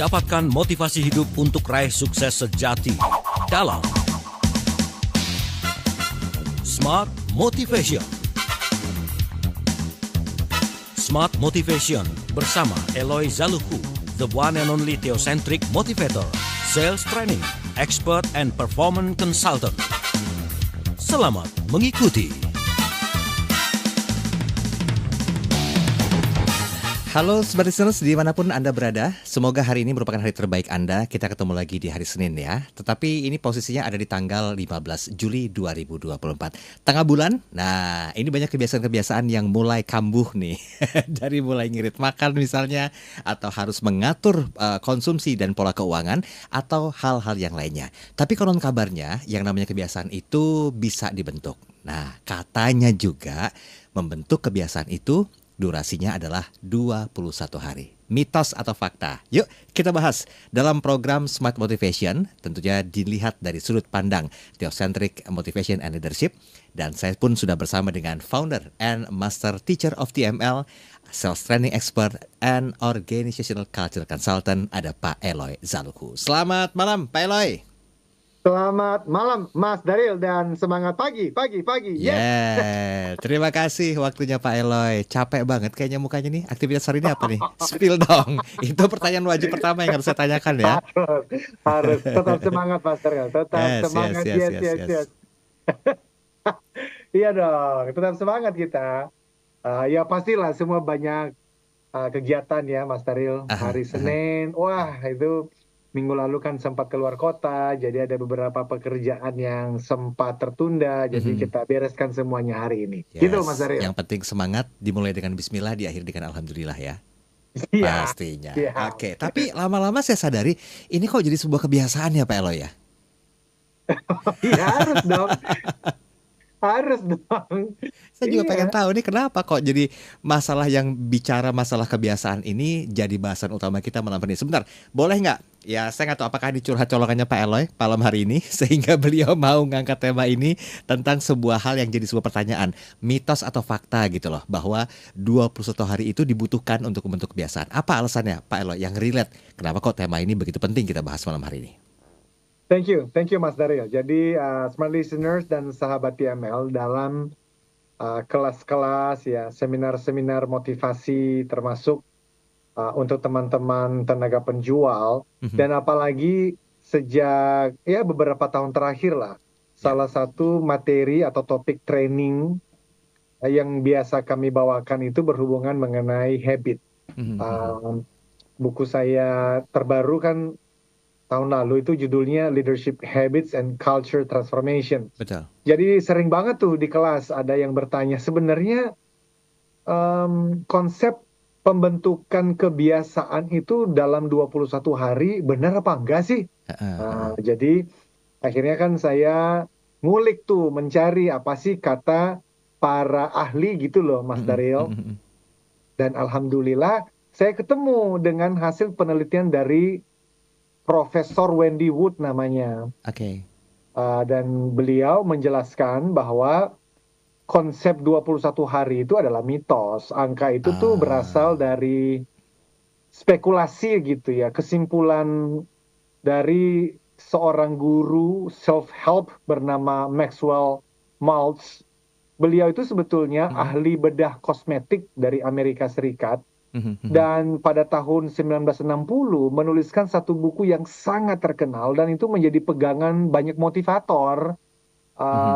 Dapatkan motivasi hidup untuk raih sukses sejati dalam Smart Motivation. Smart Motivation bersama Eloy Zaluku, the one and only theocentric motivator, sales training, expert and performance consultant. Selamat mengikuti. Halo Smart Listeners dimanapun Anda berada, semoga hari ini merupakan hari terbaik Anda. Kita ketemu lagi di hari Senin ya. Tetapi ini posisinya ada di tanggal 15 Juli 2024. Tengah bulan, nah ini banyak kebiasaan-kebiasaan yang mulai kambuh nih. Dari mulai ngirit makan misalnya, atau harus mengatur konsumsi dan pola keuangan, atau hal-hal yang lainnya. Tapi konon kabarnya yang namanya kebiasaan itu bisa dibentuk. Nah katanya juga membentuk kebiasaan itu durasinya adalah 21 hari. Mitos atau fakta? Yuk kita bahas dalam program Smart Motivation. Tentunya dilihat dari sudut pandang Theocentric Motivation and Leadership. Dan saya pun sudah bersama dengan Founder and Master Teacher of TML, Sales Training Expert and Organizational Culture Consultant, ada Pak Eloy Zaluku. Selamat malam Pak Eloy. Selamat malam Mas Daryl dan semangat pagi. Yeah, terima kasih waktunya Pak Eloy. Capek banget kayaknya mukanya nih. Aktivitas hari ini apa nih? Spill dong. Itu pertanyaan wajib pertama yang harus saya tanyakan ya. Harus tetap semangat Mas Daryl. Tetap semangat. Yes. Iya dong, tetap semangat kita. Ya pastilah semua banyak kegiatan ya Mas Daryl. Hari Senin, wah itu minggu lalu kan sempat keluar kota, jadi ada beberapa pekerjaan yang sempat tertunda, jadi kita bereskan semuanya hari ini. Yes. Gitu Mas Daryl. Yang penting semangat, dimulai dengan bismillah, diakhiri dengan alhamdulillah ya. Iya. Pastinya. Iya. Oke, tapi lama-lama saya sadari, ini kok jadi sebuah kebiasaan ya Pak Eloy ya? Iya harus dong. Harus dong. Saya juga pengen tahu nih kenapa kok jadi masalah yang bicara masalah kebiasaan ini jadi bahasan utama kita malam ini. Sebentar, boleh nggak? Ya saya nggak tahu apakah ini curhat colokannya Pak Eloy malam hari ini sehingga beliau mau ngangkat tema ini tentang sebuah hal yang jadi sebuah pertanyaan, mitos atau fakta gitu loh, bahwa 21 hari itu dibutuhkan untuk membentuk kebiasaan. Apa alasannya Pak Eloy yang relate? Kenapa kok tema ini begitu penting kita bahas malam hari ini? Thank you Mas Daryl. Jadi Smart Listeners dan sahabat TML dalam kelas-kelas ya, seminar-seminar motivasi termasuk untuk teman-teman tenaga penjual dan apalagi sejak ya beberapa tahun terakhir lah, salah satu materi atau topik training yang biasa kami bawakan itu berhubungan mengenai habit. Buku saya terbaru kan tahun lalu itu judulnya Leadership Habits and Culture Transformation. Betul. Jadi sering banget tuh di kelas ada yang bertanya sebenarnya konsep pembentukan kebiasaan itu dalam 21 hari benar apa enggak sih? Jadi akhirnya kan saya ngulik tuh mencari apa sih kata para ahli gitu loh Mas Daryl. Dan alhamdulillah saya ketemu dengan hasil penelitian dari Profesor Wendy Wood namanya. Oke. Dan beliau menjelaskan bahwa konsep 21 hari itu adalah mitos. Angka itu tuh berasal dari spekulasi gitu ya. Kesimpulan dari seorang guru self-help bernama Maxwell Maltz. Beliau itu sebetulnya ahli bedah kosmetik dari Amerika Serikat. Dan pada tahun 1960 menuliskan satu buku yang sangat terkenal dan itu menjadi pegangan banyak motivator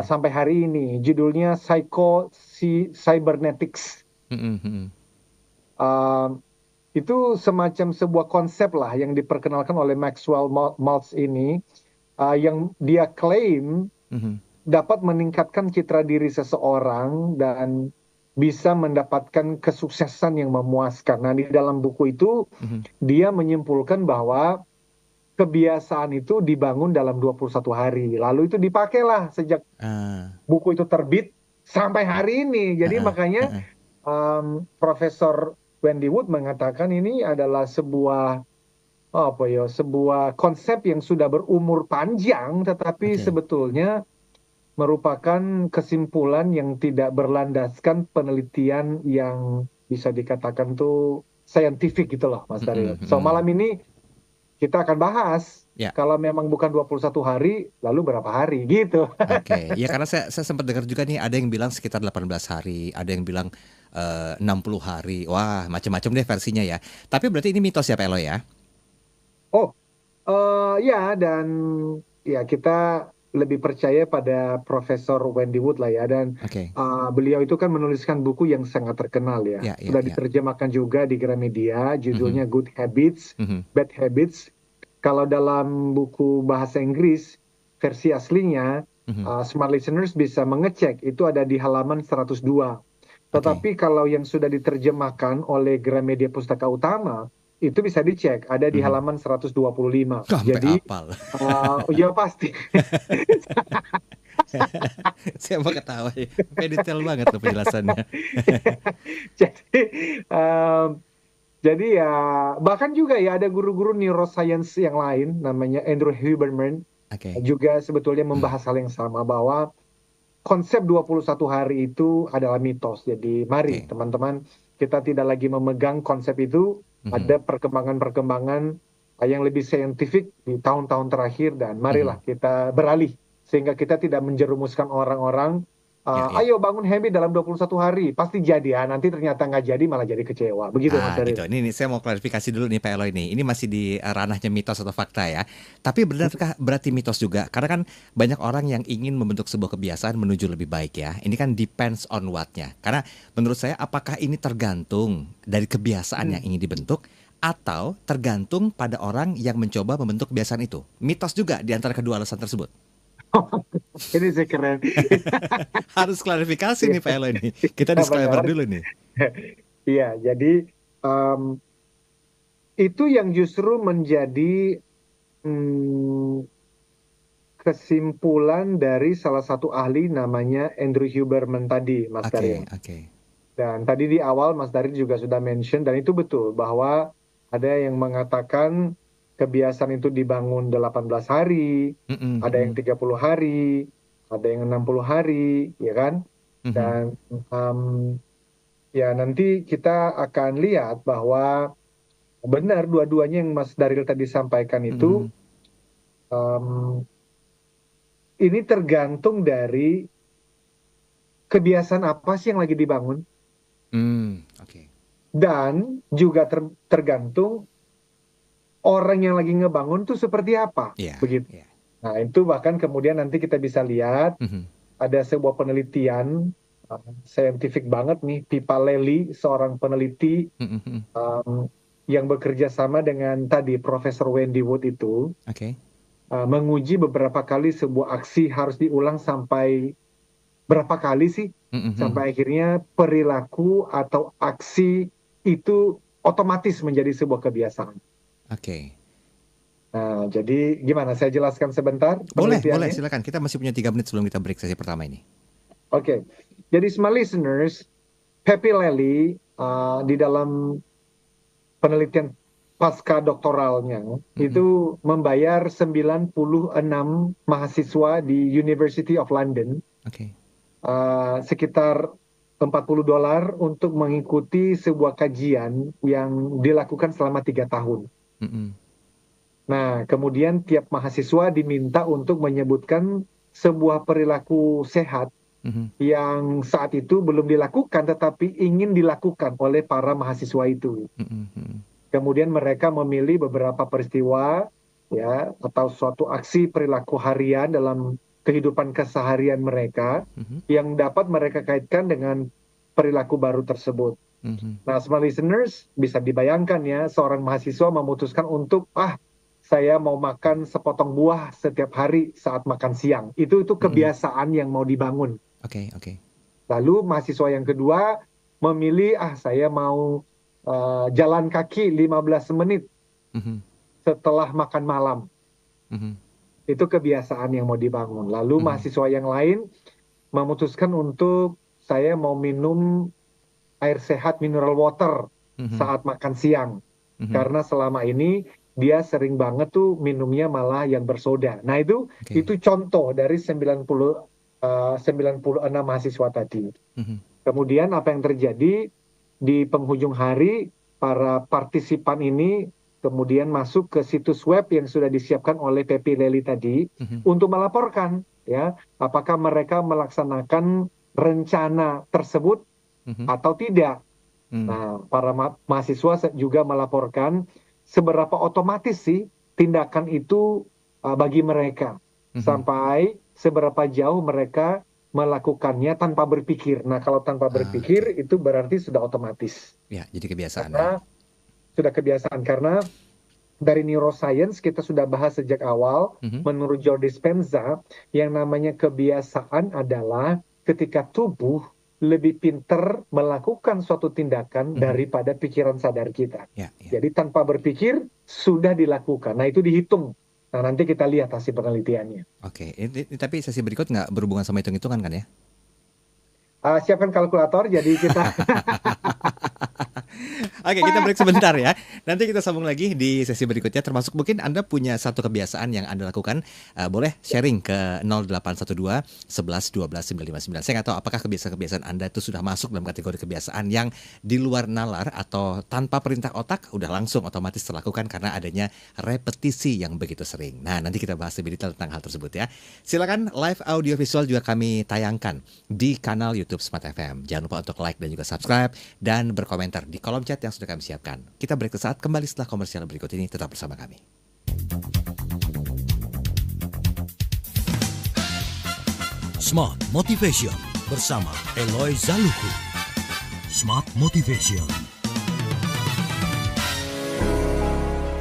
sampai hari ini. Judulnya Psycho-Cybernetics. Itu semacam sebuah konsep lah yang diperkenalkan oleh Maxwell Maltz ini yang dia klaim dapat meningkatkan citra diri seseorang dan bisa mendapatkan kesuksesan yang memuaskan. Nah, di dalam buku itu dia menyimpulkan bahwa kebiasaan itu dibangun dalam 21 hari. Lalu itu dipakailah sejak buku itu terbit sampai hari ini. Jadi makanya Profesor Wendy Wood mengatakan ini adalah sebuah konsep yang sudah berumur panjang tetapi sebetulnya merupakan kesimpulan yang tidak berlandaskan penelitian yang bisa dikatakan tuh scientific gitu loh Mas Daryl. So malam ini kita akan bahas. Ya. Kalau memang bukan 21 hari, lalu berapa hari gitu. Oke, ya karena saya sempat dengar juga nih ada yang bilang sekitar 18 hari, ada yang bilang 60 hari. Wah, macam-macam deh versinya ya. Tapi berarti ini mitos ya Pak Eloy ya? Oh, ya, dan ya kita lebih percaya pada Profesor Wendy Wood lah ya, dan Oke. beliau itu kan menuliskan buku yang sangat terkenal ya. Ya, Sudah ya. diterjemahkan juga di Gramedia, judulnya Good Habits, Bad Habits. Kalau dalam buku bahasa Inggris versi aslinya, smart listeners bisa mengecek, itu ada di halaman 102. Tetapi kalau yang sudah diterjemahkan oleh Gramedia Pustaka Utama, itu bisa dicek, ada di halaman 125. Sampai Jadi, hafal. ya pasti. Saya mau ketawa ya. Sampai detail banget tuh penjelasannya. Jadi, jadi ya bahkan juga ya ada guru-guru neuroscience yang lain, namanya Andrew Huberman, Oke. juga sebetulnya membahas hal yang sama, bahwa konsep 21 hari itu adalah mitos. Jadi mari Oke. teman-teman, kita tidak lagi memegang konsep itu. Ada perkembangan-perkembangan yang lebih saintifik di tahun-tahun terakhir, dan marilah kita beralih sehingga kita tidak menjerumuskan orang-orang. Ayo bangun habit dalam 21 hari, pasti jadi ya. Nanti ternyata nggak jadi, malah jadi kecewa. Begitu Mas Daryl. Gitu. Ini saya mau klarifikasi dulu nih Pak Eloy nih. Ini masih di ranahnya mitos atau fakta ya. Tapi benarkah berarti mitos juga? Karena kan banyak orang yang ingin membentuk sebuah kebiasaan menuju lebih baik ya. Ini kan depends on what-nya. Karena menurut saya apakah ini tergantung dari kebiasaan yang ingin dibentuk, atau tergantung pada orang yang mencoba membentuk kebiasaan itu? Mitos juga di antara kedua alasan tersebut. Ini saya keren. Harus klarifikasi nih Pak Eloy nih. Kita disclaimer dulu nih. Iya, jadi itu yang justru menjadi kesimpulan dari salah satu ahli namanya Andrew Huberman tadi, Mas Daryl. Dan tadi di awal Mas Daryl juga sudah mention, dan itu betul, bahwa ada yang mengatakan kebiasaan itu dibangun 18 hari, ada yang 30 hari, ada yang 60 hari, ya kan? Dan ya nanti kita akan lihat bahwa benar dua-duanya yang Mas Daryl tadi sampaikan itu, ini tergantung dari kebiasaan apa sih yang lagi dibangun. Dan juga tergantung orang yang lagi ngebangun tuh seperti apa, begitu. Nah itu bahkan kemudian nanti kita bisa lihat ada sebuah penelitian scientific banget nih, Pippa Lely, seorang peneliti yang bekerja sama dengan tadi Profesor Wendy Wood itu, menguji beberapa kali sebuah aksi harus diulang sampai berapa kali sih, sampai akhirnya perilaku atau aksi itu otomatis menjadi sebuah kebiasaan. Nah, jadi gimana? Saya jelaskan sebentar. Boleh, silakan. Kita masih punya 3 menit sebelum kita break sesi pertama ini. Jadi smart listeners, Pippa Lely di dalam penelitian pasca doktoralnya itu membayar 96 mahasiswa di University of London sekitar $40 untuk mengikuti sebuah kajian yang dilakukan selama 3 tahun. Nah, kemudian tiap mahasiswa diminta untuk menyebutkan sebuah perilaku sehat yang saat itu belum dilakukan tetapi ingin dilakukan oleh para mahasiswa itu. Kemudian mereka memilih beberapa peristiwa ya atau suatu aksi perilaku harian dalam kehidupan keseharian mereka yang dapat mereka kaitkan dengan perilaku baru tersebut. Nah, smart listeners, bisa dibayangkan ya, seorang mahasiswa memutuskan untuk saya mau makan sepotong buah setiap hari saat makan siang. Itu kebiasaan yang mau dibangun. Lalu mahasiswa yang kedua memilih saya mau jalan kaki 15 menit setelah makan malam. Itu kebiasaan yang mau dibangun. Lalu mahasiswa yang lain memutuskan untuk saya mau minum air sehat mineral water saat makan siang. Karena selama ini dia sering banget tuh minumnya malah yang bersoda. Nah itu contoh dari 96 mahasiswa tadi. Kemudian apa yang terjadi di penghujung hari, para partisipan ini kemudian masuk ke situs web yang sudah disiapkan oleh Pepi Leli tadi untuk melaporkan ya apakah mereka melaksanakan rencana tersebut atau tidak. Nah, para mahasiswa juga melaporkan seberapa otomatis sih tindakan itu bagi mereka, sampai seberapa jauh mereka melakukannya tanpa berpikir. Nah, kalau tanpa berpikir itu berarti sudah otomatis. Ya, jadi kebiasaan. Sudah kebiasaan karena dari neuroscience kita sudah bahas sejak awal. Menurut Joe Dispenza, yang namanya kebiasaan adalah ketika tubuh lebih pinter melakukan suatu tindakan daripada pikiran sadar kita. Jadi tanpa berpikir sudah dilakukan. Nah, itu dihitung. Nah, nanti kita lihat hasil penelitiannya. Oke, tapi sesi berikut nggak berhubungan sama hitung-hitungan kan ya? Siapkan kalkulator, jadi kita... Oke, kita break sebentar ya. Nanti kita sambung lagi di sesi berikutnya. Termasuk mungkin Anda punya satu kebiasaan yang Anda lakukan. Boleh sharing ke 0812 11 12 959. Saya nggak tahu apakah kebiasaan Anda itu sudah masuk dalam kategori kebiasaan yang di luar nalar atau tanpa perintah otak, udah langsung otomatis terlakukan karena adanya repetisi yang begitu sering. Nah, nanti kita bahas lebih detail tentang hal tersebut ya. Silakan, live audio visual juga kami tayangkan di kanal YouTube Smart FM. Jangan lupa untuk like dan juga subscribe dan berkomentar di kolom chat yang sudah kami siapkan. Kita break sesaat, kembali setelah komersial berikut ini. Tetap bersama kami. Smart Motivation bersama Eloy Zaluku. Smart Motivation.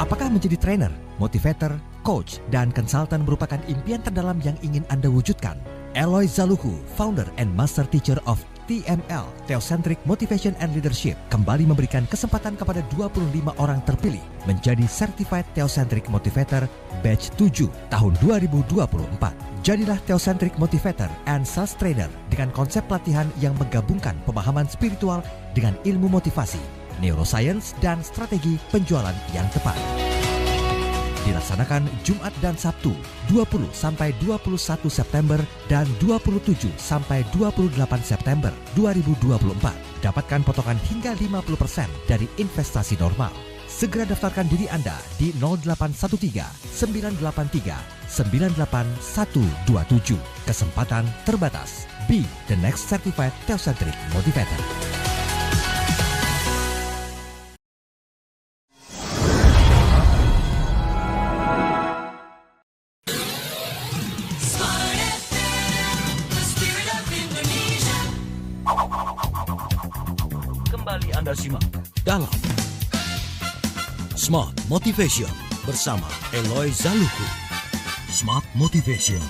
Apakah menjadi trainer, motivator, coach, dan konsultan merupakan impian terdalam yang ingin Anda wujudkan? Eloy Zaluku, founder and master teacher of TML, Theocentric Motivation and Leadership, kembali memberikan kesempatan kepada 25 orang terpilih menjadi Certified Theocentric Motivator Batch 7 tahun 2024. Jadilah Theocentric Motivator and Sales Trainer dengan konsep pelatihan yang menggabungkan pemahaman spiritual dengan ilmu motivasi, neuroscience, dan strategi penjualan yang tepat. Dilaksanakan Jumat dan Sabtu 20 sampai 21 September dan 27 sampai 28 September 2024. Dapatkan potongan hingga 50% dari investasi normal. Segera daftarkan diri Anda di 0813 983 98127. Kesempatan terbatas. Be the next certified Theocentric Motivator. Kembali Anda simak dalam Smart Motivation bersama Eloy Zaluku. Smart Motivation.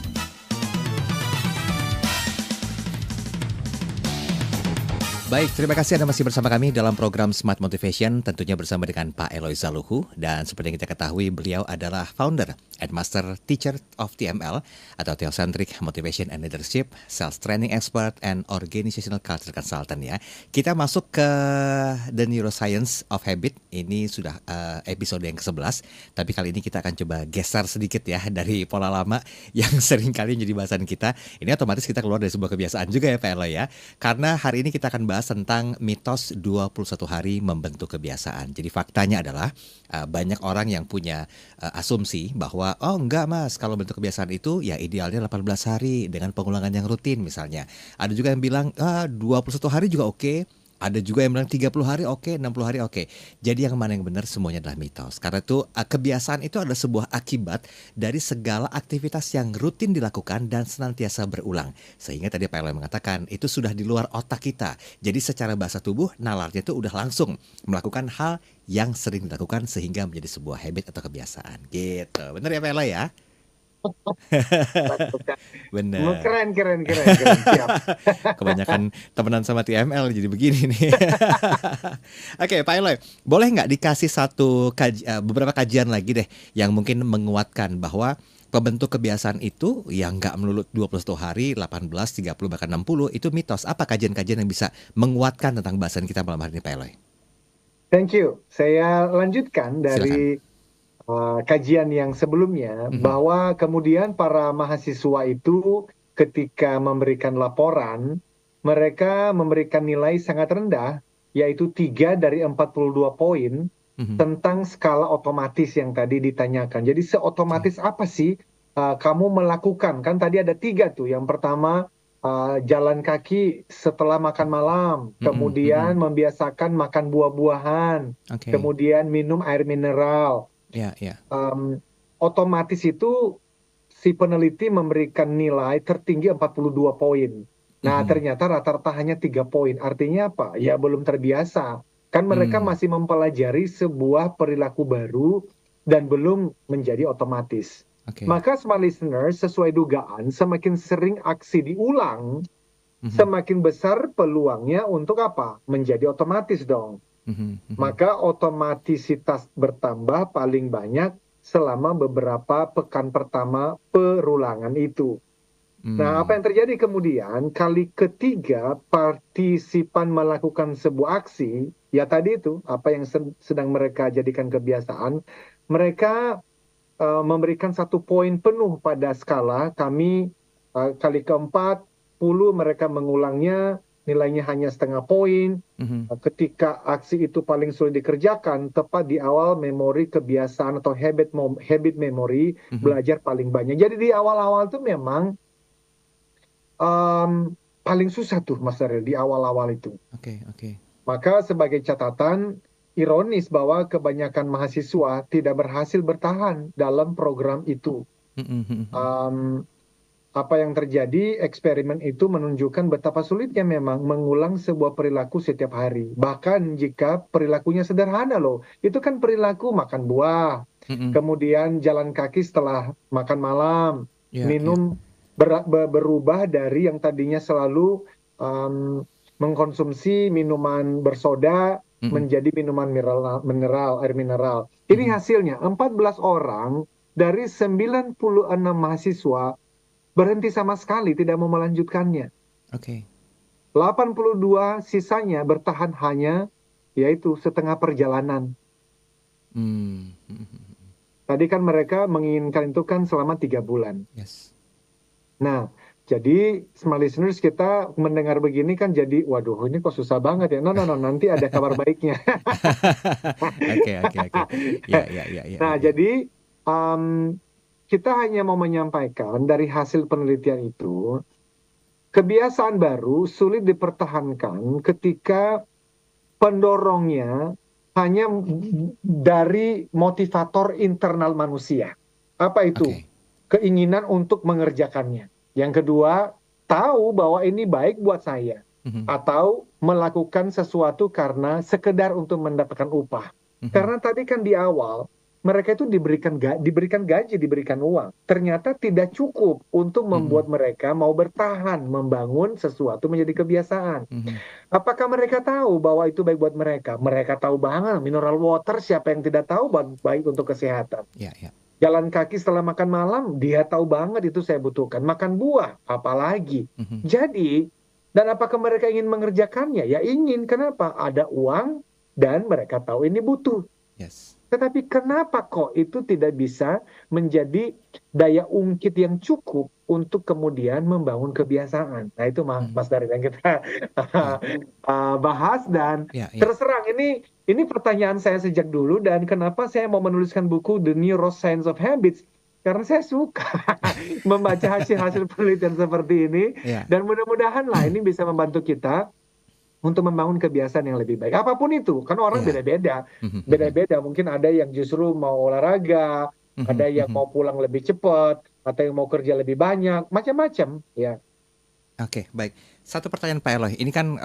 Baik, terima kasih Anda masih bersama kami dalam program Smart Motivation, tentunya bersama dengan Pak Eloy Zaluku. Dan seperti yang kita ketahui, beliau adalah founder and master teacher of TML atau Theocentric Motivation and Leadership, Sales Training Expert, and Organizational Culture Consultant ya. Kita masuk ke The Neuroscience of Habit. Ini sudah episode yang ke-11, tapi kali ini kita akan coba geser sedikit ya dari pola lama yang sering kali menjadi bahasan kita. Ini otomatis kita keluar dari sebuah kebiasaan juga ya Pak Eloy ya. Karena hari ini kita akan bahas tentang mitos 21 hari membentuk kebiasaan. Jadi faktanya adalah banyak orang yang punya asumsi bahwa oh enggak mas, kalau bentuk kebiasaan itu ya idealnya 18 hari dengan pengulangan yang rutin misalnya. Ada juga yang bilang 21 hari juga oke. Ada juga yang bilang 30 hari oke, 60 hari oke. Jadi yang mana yang benar semuanya adalah mitos. Karena itu kebiasaan itu adalah sebuah akibat dari segala aktivitas yang rutin dilakukan dan senantiasa berulang. Sehingga tadi Pak Eloy mengatakan itu sudah di luar otak kita. Jadi secara bahasa tubuh nalarnya itu udah langsung melakukan hal yang sering dilakukan sehingga menjadi sebuah habit atau kebiasaan. Gitu. Benar ya Pak Eloy ya? Benar. Keren. Siap. Kebanyakan temenan sama TML jadi begini nih. Oke, Pak Eloy, boleh nggak dikasih beberapa kajian lagi deh yang mungkin menguatkan bahwa pembentuk kebiasaan itu yang nggak melulu 21 hari, 18, 30, bahkan 60 itu mitos. Apa kajian-kajian yang bisa menguatkan tentang bahasan kita malam hari ini, Pak Eloy? Thank you. Saya lanjutkan dari kajian yang sebelumnya, bahwa kemudian para mahasiswa itu ketika memberikan laporan, mereka memberikan nilai sangat rendah, yaitu 3 dari 42 poin tentang skala otomatis yang tadi ditanyakan. Jadi seotomatis apa sih kamu melakukan? Kan tadi ada 3 tuh. Yang pertama jalan kaki setelah makan malam, kemudian membiasakan makan buah-buahan, kemudian minum air mineral. Otomatis itu si peneliti memberikan nilai tertinggi 42 poin. Nah, ternyata rata-rata hanya 3 poin. Artinya apa? Ya belum terbiasa. Kan mereka masih mempelajari sebuah perilaku baru dan belum menjadi otomatis. Maka smart listeners, sesuai dugaan, semakin sering aksi diulang, semakin besar peluangnya untuk apa? Menjadi otomatis dong. Maka otomatisitas bertambah paling banyak selama beberapa pekan pertama perulangan itu. Nah, apa yang terjadi kemudian? Kali ketiga partisipan melakukan sebuah aksi, ya tadi itu, apa yang sedang mereka jadikan kebiasaan, mereka memberikan 1 poin penuh pada skala. Kami kali ke-40 mereka mengulangnya, nilainya hanya setengah poin. Ketika aksi itu paling sulit dikerjakan, tepat di awal memori kebiasaan atau habit memory, belajar paling banyak. Jadi di awal-awal itu memang paling susah tuh Mas Daryl, di awal-awal itu. Maka sebagai catatan, ironis bahwa kebanyakan mahasiswa tidak berhasil bertahan dalam program itu. Apa yang terjadi, eksperimen itu menunjukkan betapa sulitnya memang mengulang sebuah perilaku setiap hari. Bahkan jika perilakunya sederhana loh. Itu kan perilaku makan buah, kemudian jalan kaki setelah makan malam, minum berubah dari yang tadinya selalu mengkonsumsi minuman bersoda menjadi minuman mineral, air mineral. Ini hasilnya 14 orang dari 96 mahasiswa berhenti sama sekali, tidak mau melanjutkannya. 82 sisanya bertahan hanya yaitu setengah perjalanan. Tadi kan mereka menginginkan itu kan selama 3 bulan. Nah, jadi smart listeners, kita mendengar begini kan jadi, waduh ini kok susah banget ya. No, nanti ada kabar baiknya. Nah, jadi kita hanya mau menyampaikan dari hasil penelitian itu, kebiasaan baru sulit dipertahankan ketika pendorongnya hanya dari motivator internal manusia. Apa itu? Keinginan untuk mengerjakannya. Yang kedua, tahu bahwa ini baik buat saya. Atau melakukan sesuatu karena sekedar untuk mendapatkan upah. Karena tadi kan di awal, mereka itu diberikan gaji, diberikan uang. Ternyata tidak cukup untuk membuat mereka mau bertahan, membangun sesuatu menjadi kebiasaan. Apakah mereka tahu bahwa itu baik buat mereka? Mereka tahu banget, mineral water siapa yang tidak tahu baik untuk kesehatan. Jalan kaki setelah makan malam, dia tahu banget itu saya butuhkan. Makan buah, apalagi. Jadi, dan apakah mereka ingin mengerjakannya? Ya ingin. Kenapa? Ada uang dan mereka tahu ini butuh. Tetapi kenapa kok itu tidak bisa menjadi daya ungkit yang cukup untuk kemudian membangun kebiasaan? Nah itu Mas Daryl yang kita bahas, dan terus terang ini pertanyaan saya sejak dulu, dan kenapa saya mau menuliskan buku The Neuroscience of Habits, karena saya suka membaca hasil-hasil penelitian seperti ini, dan mudah-mudahan lah ini bisa membantu kita untuk membangun kebiasaan yang lebih baik. Apapun itu, kan orang beda-beda. Beda-beda, mungkin ada yang justru mau olahraga, ada yang mau pulang lebih cepat, atau yang mau kerja lebih banyak, macam-macam. Ya. Oke, baik. Satu pertanyaan Pak Eloy. Ini kan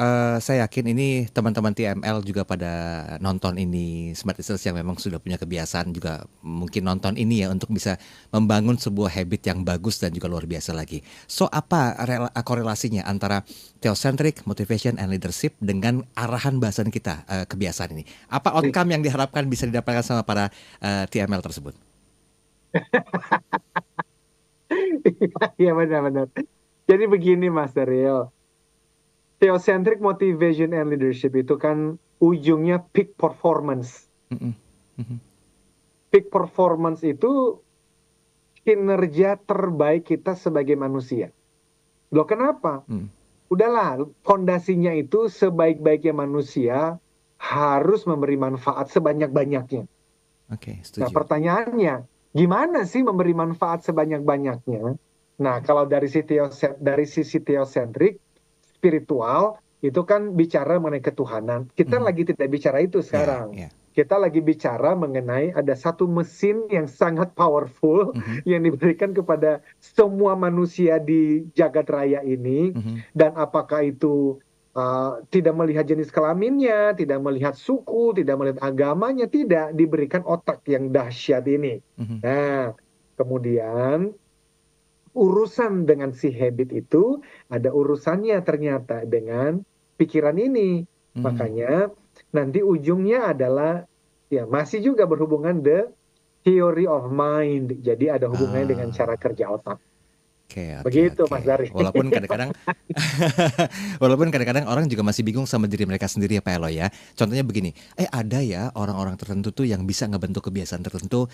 saya yakin ini teman-teman TML juga pada nonton ini, Smart Listeners yang memang sudah punya kebiasaan juga mungkin nonton ini ya untuk bisa membangun sebuah habit yang bagus dan juga luar biasa lagi. So apa korelasinya antara theocentric motivation and leadership dengan arahan bahasan kita kebiasaan ini? Apa outcome yang diharapkan bisa didapatkan sama para TML tersebut? Iya benar-benar. Jadi begini Mas Daryl. Theocentric motivation and leadership itu kan ujungnya peak performance. Peak performance itu kinerja terbaik kita sebagai manusia. Loh kenapa? Udahlah, fondasinya itu sebaik-baiknya manusia harus memberi manfaat sebanyak-banyaknya. Oke, Nah, setuju. pertanyaannya, gimana sih memberi manfaat sebanyak-banyaknya? Nah, kalau dari sisi teosentrik, spiritual, itu kan bicara mengenai ketuhanan. Kita Mhm. lagi tidak bicara itu Ya, sekarang. ya. Kita lagi bicara mengenai ada satu mesin yang sangat powerful Mhm, yang diberikan kepada semua manusia di jagat raya ini. mhm, Dan apakah itu tidak melihat jenis kelaminnya, tidak melihat suku, tidak melihat agamanya, tidak, diberikan otak yang dahsyat ini. mhm, Nah, kemudian urusan dengan si habit itu ada urusannya ternyata dengan pikiran ini. mhm. Makanya nanti ujungnya adalah ya masih juga berhubungan the theory of mind. Jadi ada hubungannya dengan cara Ah, kerja otak. oke, oke, Begitu oke. Mas Dari. Walaupun kadang-kadang walaupun kadang-kadang orang juga masih bingung sama diri mereka sendiri ya Pak Eloy ya. Contohnya begini, ada ya orang-orang tertentu tuh yang bisa ngebentuk kebiasaan tertentu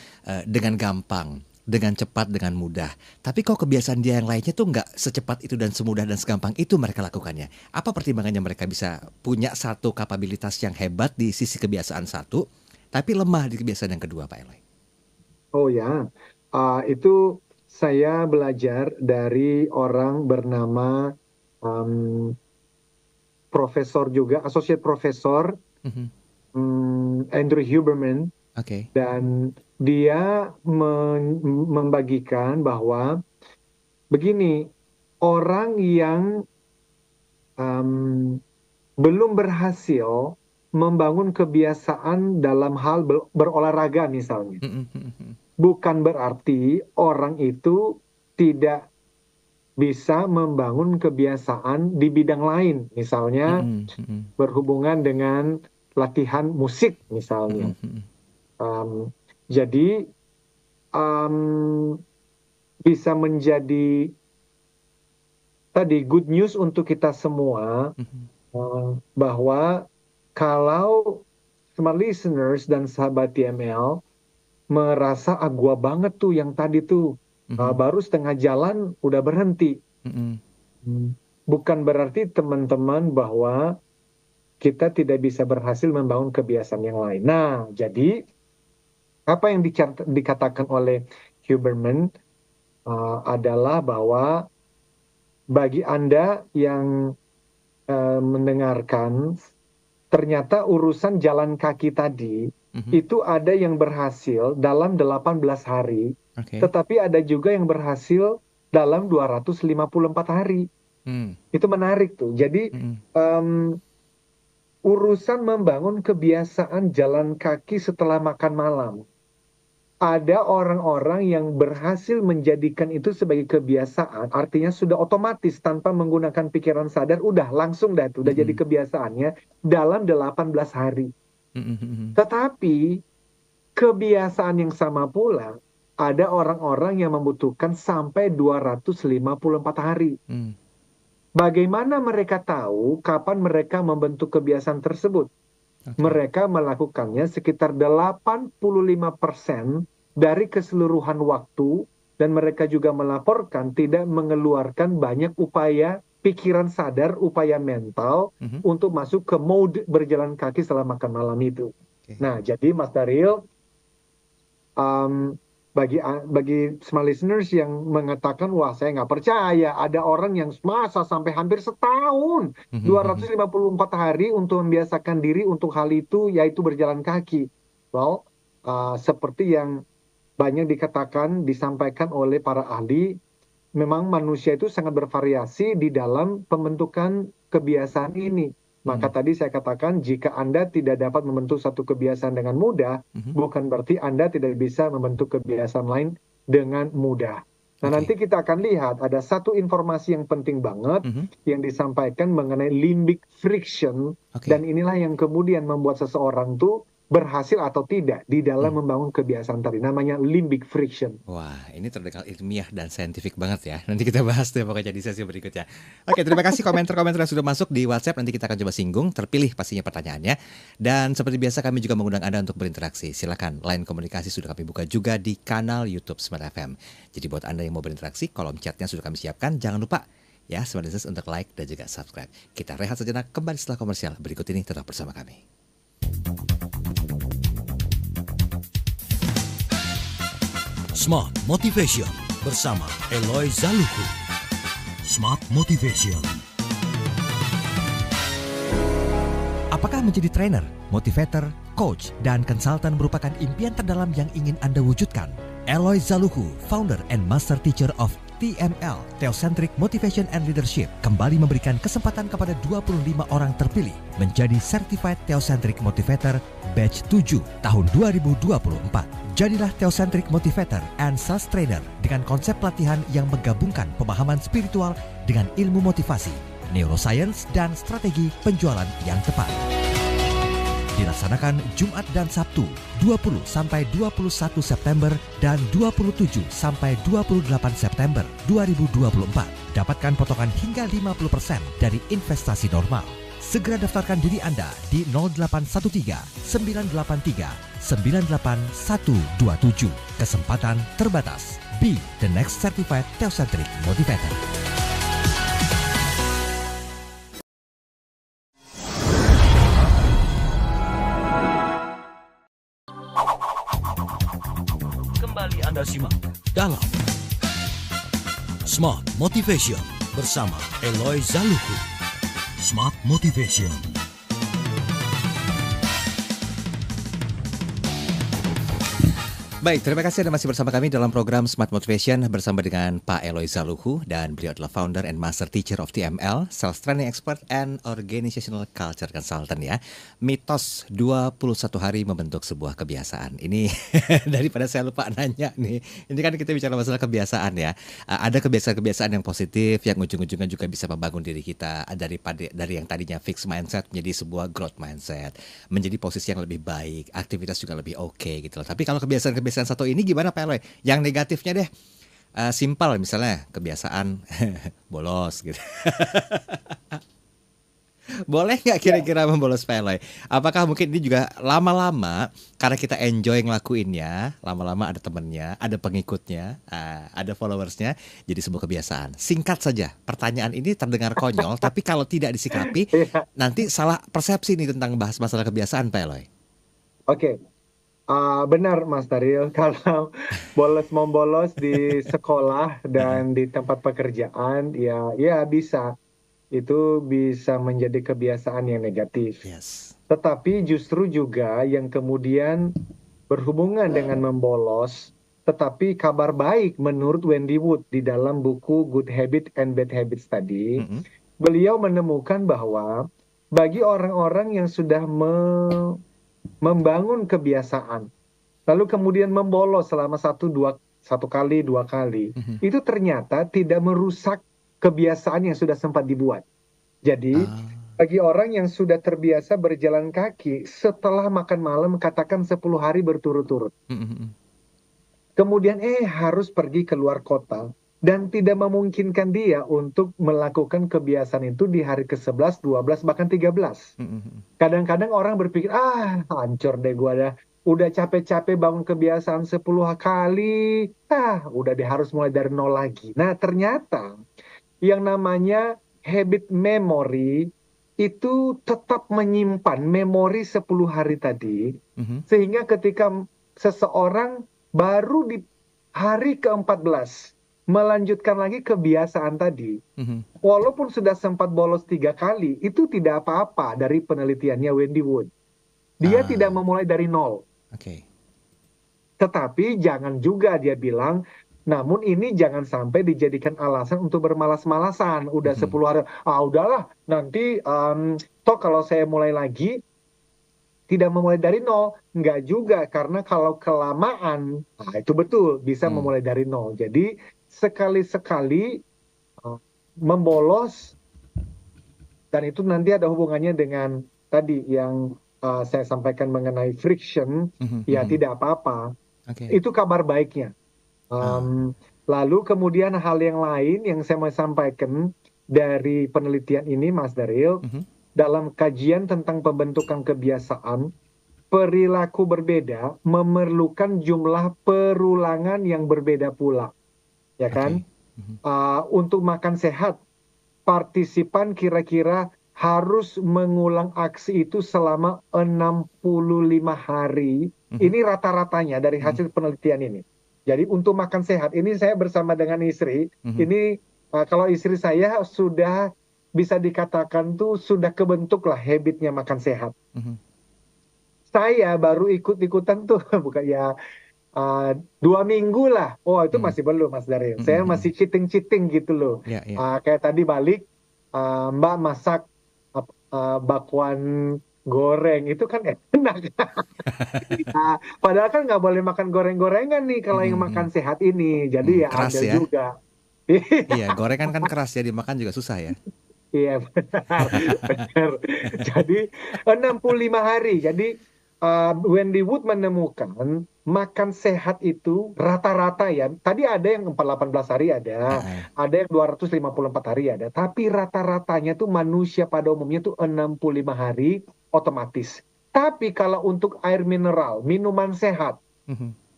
dengan gampang, dengan cepat, dengan mudah. Tapi kok kebiasaan dia yang lainnya tuh nggak secepat itu dan semudah dan segampang itu mereka lakukannya. Apa pertimbangannya mereka bisa punya satu kapabilitas yang hebat di sisi kebiasaan satu, tapi lemah di kebiasaan yang kedua Pak Eloy? Oh ya, itu saya belajar dari orang bernama um, profesor juga, associate profesor Mhm, Andrew Huberman. oke. Dan dia membagikan bahwa begini, orang yang um, belum berhasil membangun kebiasaan dalam hal berolahraga misalnya, Mhm, mhm, mhm, bukan berarti orang itu tidak bisa membangun kebiasaan di bidang lain, misalnya mhm, mhm, berhubungan dengan latihan musik misalnya. mhm, mhm. Um, jadi um, bisa menjadi tadi good news untuk kita semua Mhm, bahwa kalau smart listeners dan sahabat TML merasa gua banget tuh yang tadi tuh mhm, baru setengah jalan udah berhenti. mhm, Bukan berarti teman-teman bahwa kita tidak bisa berhasil membangun kebiasaan yang lain. Nah, jadi apa yang dikatakan oleh Huberman adalah bahwa bagi Anda yang mendengarkan, ternyata urusan jalan kaki tadi, mhm. itu ada yang berhasil dalam 18 hari, Oke. tetapi ada juga yang berhasil dalam 254 hari. Hmm, Itu menarik tuh. Jadi, mhm, um, urusan membangun kebiasaan jalan kaki setelah makan malam. Ada orang-orang yang berhasil menjadikan itu sebagai kebiasaan, artinya sudah otomatis tanpa menggunakan pikiran sadar, udah langsung dah tuh, udah jadi mhm, kebiasaannya dalam 18 hari. mhm, mhm. Tetapi kebiasaan yang sama pula, ada orang-orang yang membutuhkan sampai 254 hari. Hmm, Bagaimana mereka tahu kapan mereka membentuk kebiasaan tersebut? oke. Mereka melakukannya sekitar 85% dari keseluruhan waktu, dan mereka juga melaporkan tidak mengeluarkan banyak upaya pikiran sadar, upaya mental Mhm, untuk masuk ke mode berjalan kaki setelah makan malam itu. oke. Nah, jadi Mas Daril, um, bagi smart listeners yang mengatakan, wah saya nggak percaya, ada orang yang masa sampai hampir setahun, Mhm, mhm, 254 hari untuk membiasakan diri untuk hal itu, yaitu berjalan kaki. Well, seperti yang banyak dikatakan, disampaikan oleh para ahli, memang manusia itu sangat bervariasi di dalam pembentukan kebiasaan ini. Maka mhm, tadi saya katakan, jika Anda tidak dapat membentuk satu kebiasaan dengan mudah, mhm. bukan berarti Anda tidak bisa membentuk kebiasaan lain dengan mudah. Nah, nanti Oke. kita akan lihat ada satu informasi yang penting banget Mhm, yang disampaikan mengenai limbic friction, oke. dan inilah yang kemudian membuat seseorang tuh berhasil atau tidak di dalam Hmm. membangun kebiasaan tadi. Namanya limbic friction. Wah, ini terdengar ilmiah dan saintifik banget ya. Nanti kita bahas deh pokoknya di sesi berikutnya. Oke, terima kasih komentar-komentar yang sudah masuk di WhatsApp. Nanti kita akan coba singgung, terpilih pastinya pertanyaannya. Dan seperti biasa kami juga mengundang Anda untuk berinteraksi. Silakan, line komunikasi sudah kami buka juga di kanal YouTube Smart FM. Jadi buat Anda yang mau berinteraksi, kolom chatnya sudah kami siapkan. Jangan lupa ya, Smart Listeners untuk like dan juga subscribe. Kita rehat sejenak, kembali setelah komersial. Berikut ini tetap bersama kami. Smart Motivation bersama Eloy Zaluku. Smart Motivation. Apakah menjadi trainer, motivator, coach, dan konsultan merupakan impian terdalam yang ingin Anda wujudkan? Eloy Zaluku, founder and master teacher of TML, Theocentric Motivation and Leadership, kembali memberikan kesempatan kepada 25 orang terpilih menjadi Certified Theocentric Motivator Batch 7 tahun 2024. Jadilah Theocentric Motivator and Sales Trainer dengan konsep pelatihan yang menggabungkan pemahaman spiritual dengan ilmu motivasi, neuroscience, dan strategi penjualan yang tepat. Dilaksanakan Jumat dan Sabtu 20 sampai 21 September dan 27 sampai 28 September 2024. Dapatkan potongan hingga 50% dari investasi normal. Segera daftarkan diri Anda di 0813 983 98127. Kesempatan terbatas. Be the next certified Theocentric Motivator. Kembali Anda simak dalam Smart Motivation bersama Eloy Zaluku. Smart Motivation. Baik, terima kasih Anda masih bersama kami dalam program Smart Motivation bersama dengan Pak Eloy Zaluku, dan beliau adalah founder and master teacher of TML, Sales Training Expert and Organizational Culture Consultant ya. Mitos 21 hari membentuk sebuah kebiasaan. Ini daripada saya lupa nanya nih. Ini kan kita bicara masalah kebiasaan ya. Ada kebiasaan-kebiasaan yang positif yang ujung-ujungnya juga bisa membangun diri kita dari yang tadinya fixed mindset menjadi sebuah growth mindset, menjadi posisi yang lebih baik, aktivitas juga lebih oke gitu loh. Tapi kalau kebiasaan satu ini gimana Pak Eloy? Yang negatifnya deh, simpel misalnya kebiasaan bolos gitu. Boleh nggak kira-kira membolos Pak Eloy? Apakah mungkin ini juga lama-lama karena kita enjoy ngelakuinnya, lama-lama ada temennya, ada pengikutnya, ada followersnya, jadi sebuah kebiasaan. Singkat saja, pertanyaan ini terdengar konyol, tapi kalau tidak disikapi, nanti salah persepsi nih tentang bahas masalah kebiasaan Pak Eloy. Oke. Benar Mas Daryl, kalau bolos-membolos di sekolah dan di tempat pekerjaan, ya bisa. Itu bisa menjadi kebiasaan yang negatif. Yes. Tetapi justru juga yang kemudian berhubungan dengan membolos, tetapi kabar baik menurut Wendy Wood di dalam buku Good Habit and Bad Habits tadi, beliau menemukan bahwa bagi orang-orang yang sudah membangun kebiasaan, lalu kemudian membolos selama satu kali, dua kali, itu ternyata tidak merusak kebiasaan yang sudah sempat dibuat. Jadi, bagi orang yang sudah terbiasa berjalan kaki setelah makan malam, katakan 10 hari berturut-turut, kemudian harus pergi keluar kota, dan tidak memungkinkan dia untuk melakukan kebiasaan itu di hari ke-11, 12, bahkan 13. Kadang-kadang orang berpikir, hancur deh gue udah capek-capek bangun kebiasaan 10 kali, udah deh harus mulai dari nol lagi. Nah ternyata yang namanya habit memory itu tetap menyimpan memori 10 hari tadi, sehingga ketika seseorang baru di hari ke-14 melanjutkan lagi kebiasaan tadi, walaupun sudah sempat bolos 3 kali, itu tidak apa-apa dari penelitiannya Wendy Wood. Dia tidak memulai dari nol. Tetapi jangan juga dia bilang, namun ini jangan sampai dijadikan alasan untuk bermalas-malasan. Udah 10 hari, udahlah nanti toh kalau saya mulai lagi, tidak memulai dari nol. Enggak juga, karena kalau kelamaan, itu betul bisa memulai dari nol. Jadi sekali-sekali membolos, dan itu nanti ada hubungannya dengan tadi yang saya sampaikan mengenai friction, tidak apa-apa. Itu kabar baiknya. Lalu kemudian hal yang lain yang saya mau sampaikan dari penelitian ini Mas Daryl, dalam kajian tentang pembentukan kebiasaan, perilaku berbeda memerlukan jumlah perulangan yang berbeda pula. Ya kan? Untuk makan sehat, partisipan kira-kira harus mengulang aksi itu selama 65 hari. Ini rata-ratanya dari hasil penelitian ini. Jadi untuk makan sehat ini saya bersama dengan istri. Ini kalau istri saya sudah bisa dikatakan tuh sudah kebentuk lah habitnya makan sehat. Saya baru ikut-ikutan tuh bukan ya 2 minggu lah. Oh itu masih belum Mas Daryl. Saya masih cheating gitu loh. Kayak tadi balik Mbak masak bakwan goreng itu kan enak. Nah, padahal kan nggak boleh makan goreng-gorengan nih kalau yang makan sehat ini. Jadi ya keras ada ya. juga. Iya, gorengan kan keras ya, dimakan juga susah ya. Iya benar. Jadi 65 hari. Jadi Wendy Wood menemukan makan sehat itu rata-rata ya. Tadi ada yang 418 hari ada yang 254 hari ada. Tapi rata-ratanya tuh manusia pada umumnya tuh 65 hari otomatis. Tapi kalau untuk air mineral, minuman sehat,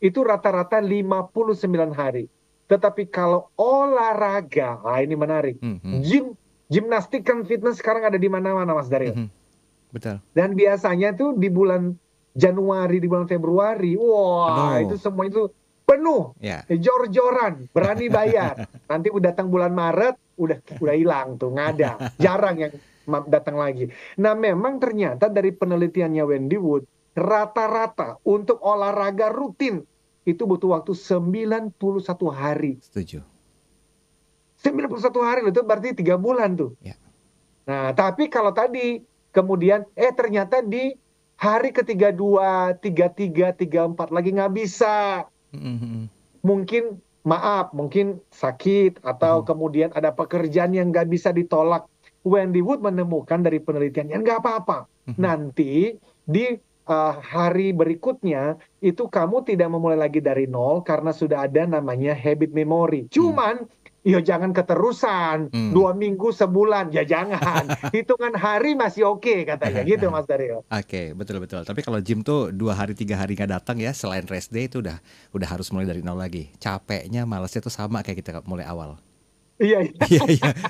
itu rata-rata 59 hari. Tetapi kalau olahraga, ini menarik. Gimnastik kan fitness sekarang ada di mana-mana Mas Daryl. Betul. Dan biasanya tuh di bulan Januari, di bulan Februari, itu semua itu penuh, jor-joran, berani bayar. Nanti udah datang bulan Maret, udah hilang tuh, nggak ada, jarang yang datang lagi. Nah memang ternyata dari penelitiannya Wendy Wood, rata-rata untuk olahraga rutin itu butuh waktu 91 hari. Setuju. 91 hari itu berarti 3 bulan tuh. Nah tapi kalau tadi kemudian ternyata di hari ke-32, 33, 34 lagi nggak bisa. Mungkin sakit atau kemudian ada pekerjaan yang nggak bisa ditolak. Wendy Wood menemukan dari penelitiannya nggak apa-apa. Nanti di hari berikutnya itu kamu tidak memulai lagi dari nol karena sudah ada namanya habit memory. Cuman jangan keterusan 2 minggu sebulan, ya jangan. Hitungan hari masih oke katanya gitu Mas Daryl. Oke, betul. Tapi kalau gym tuh 2 hari 3 hari nggak datang ya, selain rest day itu udah harus mulai dari nol lagi. Capeknya, malesnya tuh sama kayak kita mulai awal. Iya.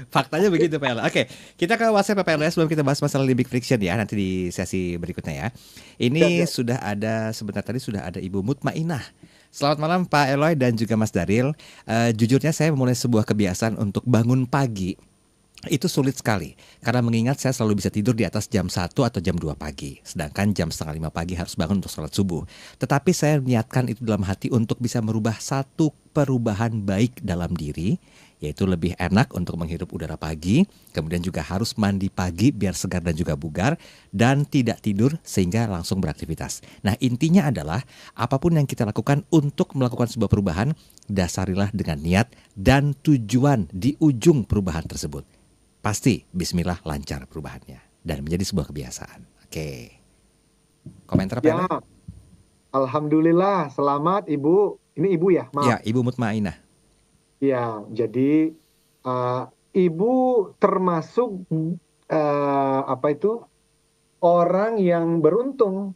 Faktanya begitu PL. Oke, kita ke WhatsApp PLS sebelum kita bahas masalah limbic friction ya nanti di sesi berikutnya ya. Ini sudah ada sebentar tadi sudah ada Ibu Mutmainah. Selamat malam Pak Eloy dan juga Mas Daryl. Jujurnya saya memulai sebuah kebiasaan untuk bangun pagi. Itu sulit sekali karena mengingat saya selalu bisa tidur di atas jam 1 atau jam 2 pagi. Sedangkan jam 4:30 pagi harus bangun untuk sholat subuh. Tetapi saya niatkan itu dalam hati untuk bisa merubah satu perubahan baik dalam diri, yaitu lebih enak untuk menghirup udara pagi, kemudian juga harus mandi pagi biar segar dan juga bugar, dan tidak tidur sehingga langsung beraktivitas. Nah intinya adalah apapun yang kita lakukan untuk melakukan sebuah perubahan, dasarilah dengan niat dan tujuan di ujung perubahan tersebut. Pasti bismillah lancar perubahannya dan menjadi sebuah kebiasaan. Oke. Komentar apa? Ya. Alhamdulillah, selamat Ibu. Ini Ibu ya? Maaf. Ya, Ibu Mutmainah. Ya, jadi Ibu termasuk orang yang beruntung,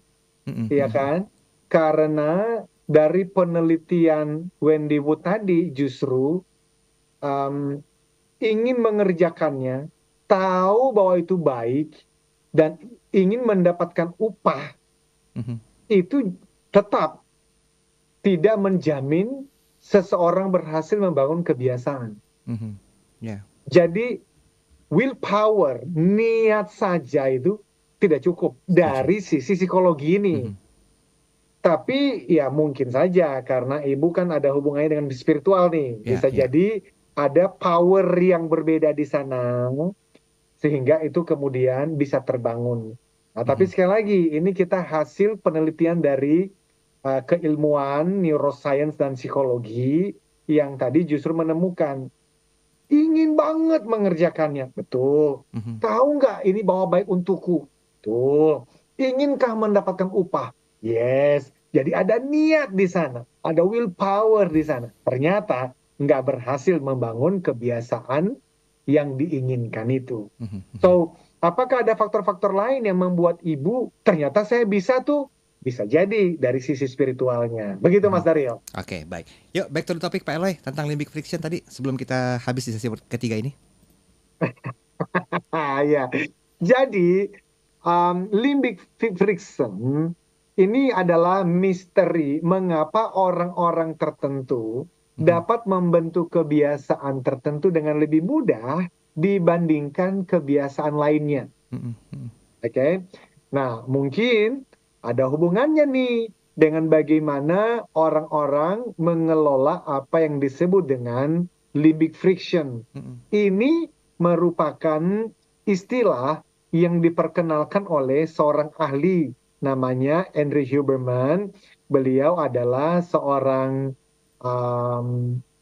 ya kan? Karena dari penelitian Wendy Wood tadi justru ingin mengerjakannya, tahu bahwa itu baik dan ingin mendapatkan upah, itu tetap tidak menjamin seseorang berhasil membangun kebiasaan. Jadi willpower, niat saja itu tidak cukup dari sisi psikologi ini. Tapi ya mungkin saja karena Ibu kan ada hubungannya dengan spiritual nih. Bisa jadi ada power yang berbeda di sana sehingga itu kemudian bisa terbangun. Nah, tapi sekali lagi ini kita hasil penelitian dari keilmuan neuroscience dan psikologi yang tadi justru menemukan ingin banget mengerjakannya, betul. Tahu nggak ini bahwa baik untukku, betul. Inginkah mendapatkan upah? Yes. Jadi ada niat di sana, ada willpower di sana. Ternyata nggak berhasil membangun kebiasaan yang diinginkan itu. So, apakah ada faktor-faktor lain yang membuat Ibu ternyata saya bisa tuh? Bisa jadi dari sisi spiritualnya. Begitu Mas Daryl. Oke, baik. Yuk, back to the topic Pak Eloy tentang limbic friction tadi sebelum kita habis di sesi ketiga ini. Ya. Jadi, limbic friction ini adalah misteri mengapa orang-orang tertentu dapat membentuk kebiasaan tertentu dengan lebih mudah dibandingkan kebiasaan lainnya. Oke. Nah, mungkin ada hubungannya nih dengan bagaimana orang-orang mengelola apa yang disebut dengan limbic friction. Ini merupakan istilah yang diperkenalkan oleh seorang ahli namanya Andrew Huberman. Beliau adalah seorang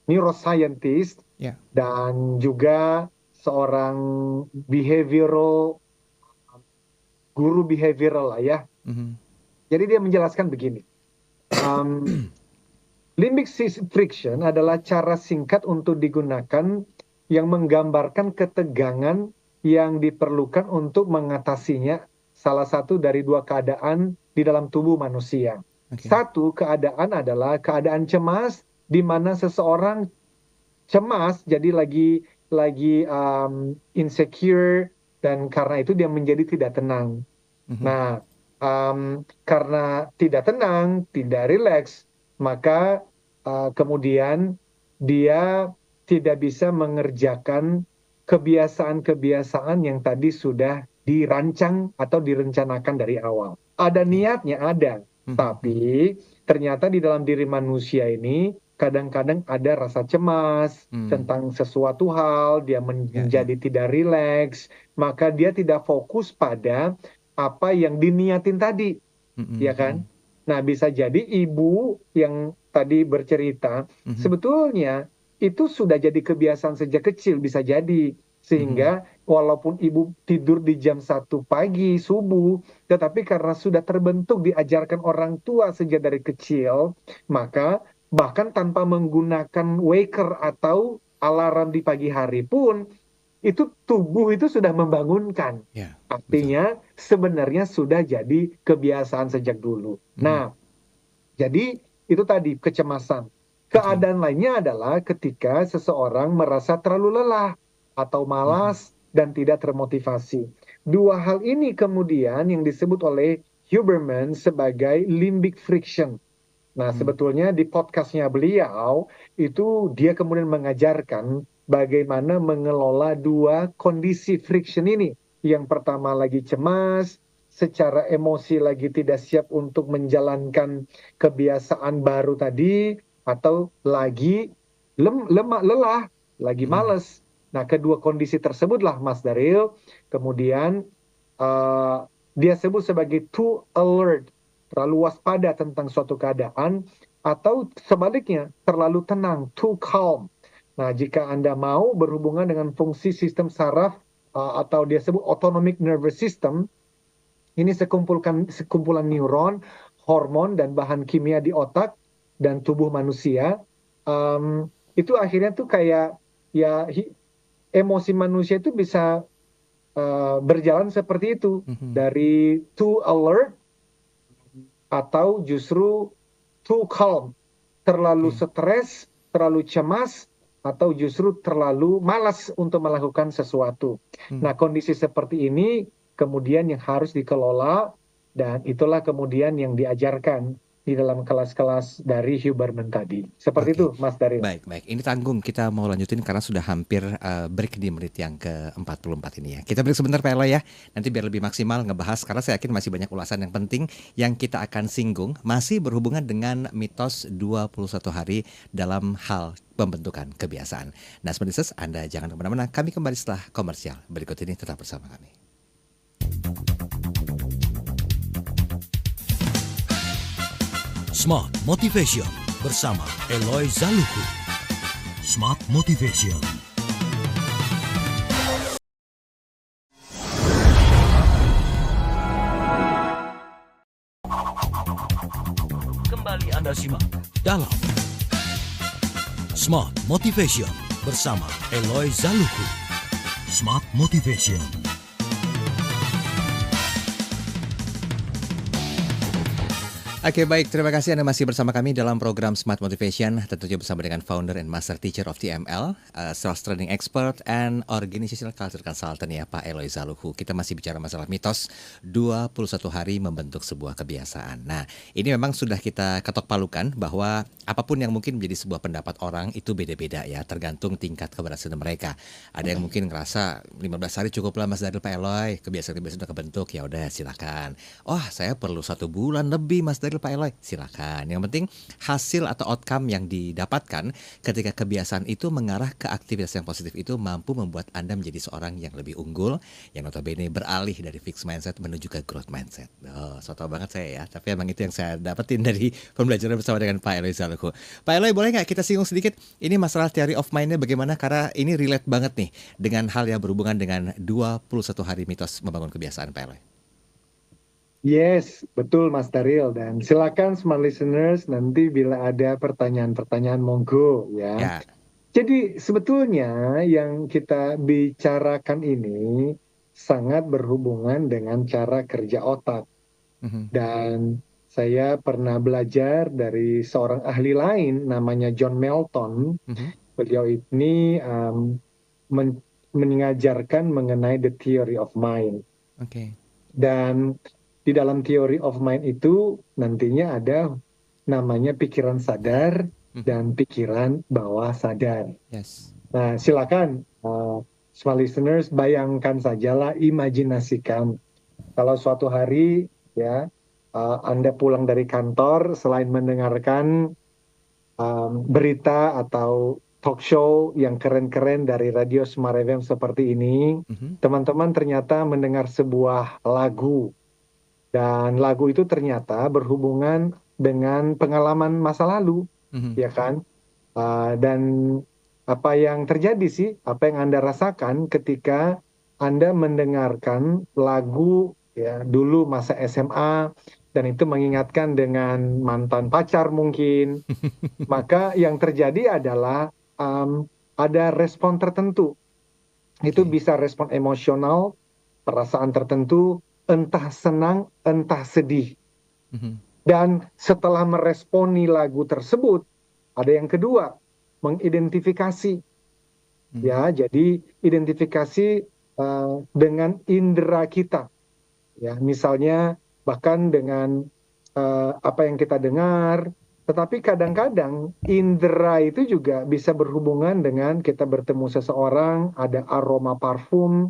neuroscientist dan juga seorang guru behavioral lah ya. Jadi dia menjelaskan begini. Limbic friction adalah cara singkat untuk digunakan yang menggambarkan ketegangan yang diperlukan untuk mengatasinya salah satu dari dua keadaan di dalam tubuh manusia. Satu keadaan adalah keadaan cemas, di mana seseorang cemas, jadi lagi insecure, dan karena itu dia menjadi tidak tenang. Nah, karena tidak tenang, tidak rileks, maka kemudian dia tidak bisa mengerjakan kebiasaan-kebiasaan yang tadi sudah dirancang atau direncanakan dari awal. Ada niatnya, ada. Tapi ternyata di dalam diri manusia ini kadang-kadang ada rasa cemas tentang sesuatu hal, dia menjadi tidak rileks, maka dia tidak fokus pada apa yang diniatin tadi, ya kan? Nah, bisa jadi ibu yang tadi bercerita, sebetulnya itu sudah jadi kebiasaan sejak kecil, bisa jadi. Sehingga walaupun ibu tidur di jam 1 pagi, subuh, tetapi karena sudah terbentuk, diajarkan orang tua sejak dari kecil, maka bahkan tanpa menggunakan waker atau alarm di pagi hari pun, itu tubuh itu sudah membangunkan. Artinya sebenarnya sudah jadi kebiasaan sejak dulu. Nah, jadi itu tadi kecemasan. Keadaan lainnya adalah ketika seseorang merasa terlalu lelah atau malas dan tidak termotivasi. Dua hal ini kemudian yang disebut oleh Huberman sebagai limbic friction. Nah, sebetulnya di podcastnya beliau, itu dia kemudian mengajarkan bagaimana mengelola dua kondisi friction ini. Yang pertama lagi cemas, secara emosi lagi tidak siap untuk menjalankan kebiasaan baru tadi, atau lagi lelah, lagi males. Nah, kedua kondisi tersebutlah, Mas Daryl, kemudian dia sebut sebagai too alert, terlalu waspada tentang suatu keadaan, atau sebaliknya, terlalu tenang, too calm. Nah, jika Anda mau berhubungan dengan fungsi sistem saraf, atau dia sebut autonomic nervous system, ini sekumpulan neuron, hormon, dan bahan kimia di otak dan tubuh manusia, itu akhirnya tuh kayak, ya, emosi manusia itu bisa berjalan seperti itu, dari too alert atau justru too calm, terlalu stres, terlalu cemas, atau justru terlalu malas untuk melakukan sesuatu. Nah, kondisi seperti ini kemudian yang harus dikelola, dan itulah kemudian yang diajarkan di dalam kelas-kelas dari Huberman tadi. Seperti itu, Mas Daryl. Baik. Ini tanggung, kita mau lanjutin karena sudah hampir break di menit yang ke-44 ini ya. Kita break sebentar Pak Eloy ya. Nanti biar lebih maksimal ngebahas, karena saya yakin masih banyak ulasan yang penting yang kita akan singgung. Masih berhubungan dengan mitos 21 hari dalam hal pembentukan kebiasaan. Nah, sebenarnya Anda jangan kemana-mana. Kami kembali setelah komersial. Berikut ini tetap bersama kami. Smart Motivation bersama Eloy Zaluku. Smart Motivation. Kembali Anda simak dalam Smart Motivation bersama Eloy Zaluku. Smart Motivation. Oke, baik, terima kasih Anda masih bersama kami dalam program Smart Motivation, tentunya bersama dengan founder and master teacher of TML, sales training expert and organizational culture consultant ya Pak Eloy Zaluhu. Kita masih bicara masalah mitos 21 hari membentuk sebuah kebiasaan. Nah, ini memang sudah kita ketok palukan bahwa apapun yang mungkin menjadi sebuah pendapat orang itu beda-beda ya, tergantung tingkat keberhasilan mereka. Ada yang mungkin ngerasa 15 hari cukuplah Mas Daril, Pak Eloy, kebiasaan-kebiasaan sudah kebentuk, ya udah silakan. Oh, saya perlu 1 bulan lebih Mas Daril, Pak Eloy, silakan. Yang penting hasil atau outcome yang didapatkan ketika kebiasaan itu mengarah ke aktivitas yang positif itu mampu membuat Anda menjadi seorang yang lebih unggul, yang notabene beralih dari fixed mindset menuju ke growth mindset. Oh, so tau banget saya ya, tapi emang itu yang saya dapetin dari pembelajaran bersama dengan Pak Eloy Zaluhu. Pak Eloy, boleh nggak kita singgung sedikit ini masalah theory of mind-nya bagaimana, karena ini relate banget nih dengan hal yang berhubungan dengan 21 hari mitos membangun kebiasaan, Pak Eloy. Yes, betul Mas Daril. Dan silakan smart listeners nanti bila ada pertanyaan-pertanyaan monggo ya. Ya. Jadi sebetulnya yang kita bicarakan ini sangat berhubungan dengan cara kerja otak. Dan saya pernah belajar dari seorang ahli lain namanya John Melton. Beliau ini mengajarkan mengenai the theory of mind. Dan di dalam theory of mind itu nantinya ada namanya pikiran sadar dan pikiran bawah sadar. Yes. Nah, silakan smart listeners bayangkan sajalah, imajinasikan kalau suatu hari ya Anda pulang dari kantor, selain mendengarkan berita atau talk show yang keren-keren dari Radio Smart FM seperti ini, teman-teman ternyata mendengar sebuah lagu. Dan lagu itu ternyata berhubungan dengan pengalaman masa lalu, ya kan? Dan apa yang terjadi sih, apa yang Anda rasakan ketika Anda mendengarkan lagu ya dulu masa SMA, dan itu mengingatkan dengan mantan pacar mungkin, maka yang terjadi adalah ada respon tertentu. Itu bisa respon emosional, perasaan tertentu, entah senang, entah sedih. Dan setelah meresponi lagu tersebut, ada yang kedua, mengidentifikasi. Ya, jadi identifikasi dengan indera kita. Ya, misalnya bahkan dengan apa yang kita dengar, tetapi kadang-kadang indera itu juga bisa berhubungan dengan kita bertemu seseorang, ada aroma parfum,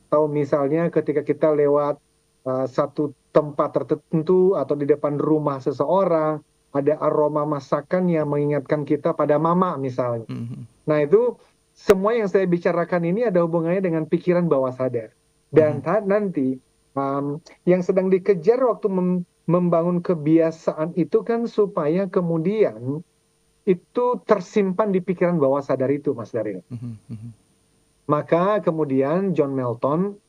atau misalnya ketika kita lewat satu tempat tertentu atau di depan rumah seseorang, ada aroma masakan yang mengingatkan kita pada mama misalnya. Nah itu semua yang saya bicarakan ini ada hubungannya dengan pikiran bawah sadar. Dan nanti yang sedang dikejar waktu membangun kebiasaan itu kan supaya kemudian itu tersimpan di pikiran bawah sadar itu, Mas Daril. Maka kemudian John Melton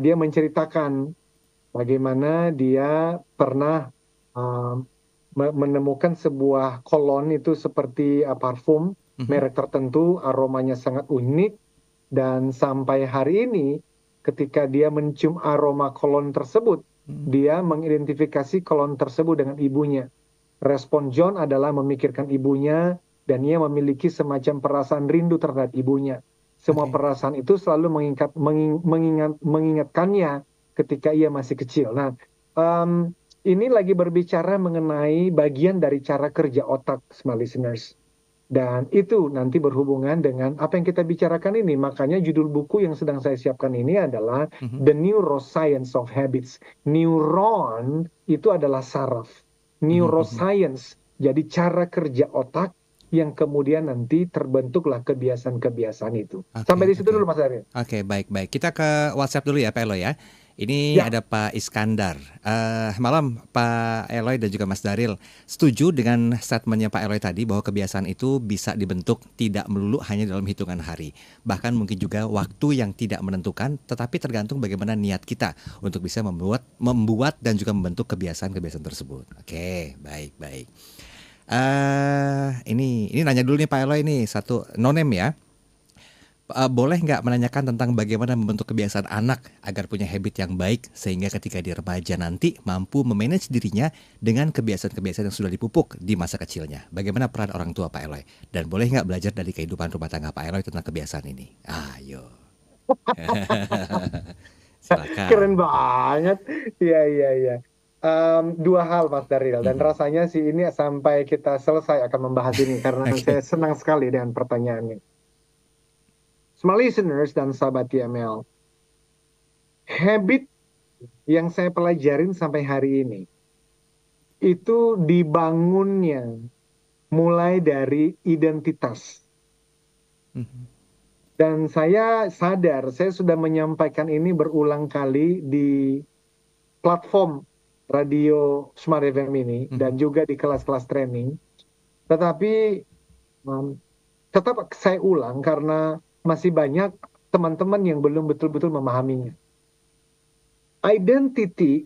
dia menceritakan bagaimana dia pernah menemukan sebuah kolon itu seperti parfum merek tertentu, aromanya sangat unik, dan sampai hari ini ketika dia mencium aroma kolon tersebut, dia mengidentifikasi kolon tersebut dengan ibunya. Respon John adalah memikirkan ibunya, dan ia memiliki semacam perasaan rindu terhadap ibunya. Semua perasaan itu selalu mengingatkannya ketika ia masih kecil. Nah, ini lagi berbicara mengenai bagian dari cara kerja otak, smart listeners. Dan itu nanti berhubungan dengan apa yang kita bicarakan ini. Makanya judul buku yang sedang saya siapkan ini adalah The Neuroscience of Habits. Neuron itu adalah saraf. Neuroscience, jadi cara kerja otak yang kemudian nanti terbentuklah kebiasaan-kebiasaan itu. Sampai di situ dulu Mas Arya. Oke, baik. Kita ke WhatsApp dulu ya Pak Eloy ya. Ini ada Pak Iskandar. Malam Pak Eloy dan juga Mas Daril. Setuju dengan statementnya Pak Eloy tadi bahwa kebiasaan itu bisa dibentuk tidak melulu hanya dalam hitungan hari. Bahkan mungkin juga waktu yang tidak menentukan, tetapi tergantung bagaimana niat kita untuk bisa membuat dan juga membentuk kebiasaan-kebiasaan tersebut. Oke, baik. Ini nanya dulu nih Pak Eloy, ini satu nonem ya. boleh nggak menanyakan tentang bagaimana membentuk kebiasaan anak agar punya habit yang baik sehingga ketika dia remaja nanti mampu memanage dirinya dengan kebiasaan-kebiasaan yang sudah dipupuk di masa kecilnya. Bagaimana peran orang tua Pak Eloy? Dan boleh nggak belajar dari kehidupan rumah tangga Pak Eloy tentang kebiasaan ini? Ayo. Silakan. Keren banget. Iya, iya, iya. Dua hal Mas Daryl, dan rasanya sih ini sampai kita selesai akan membahas ini karena saya senang sekali dengan pertanyaannya. Small listeners dan sahabat TML, habit yang saya pelajarin sampai hari ini itu dibangunnya mulai dari identitas. Dan saya sadar, saya sudah menyampaikan ini berulang kali di platform radio Smart FM ini dan juga di kelas-kelas training. Tetapi tetap saya ulang karena masih banyak teman-teman yang belum betul-betul memahaminya.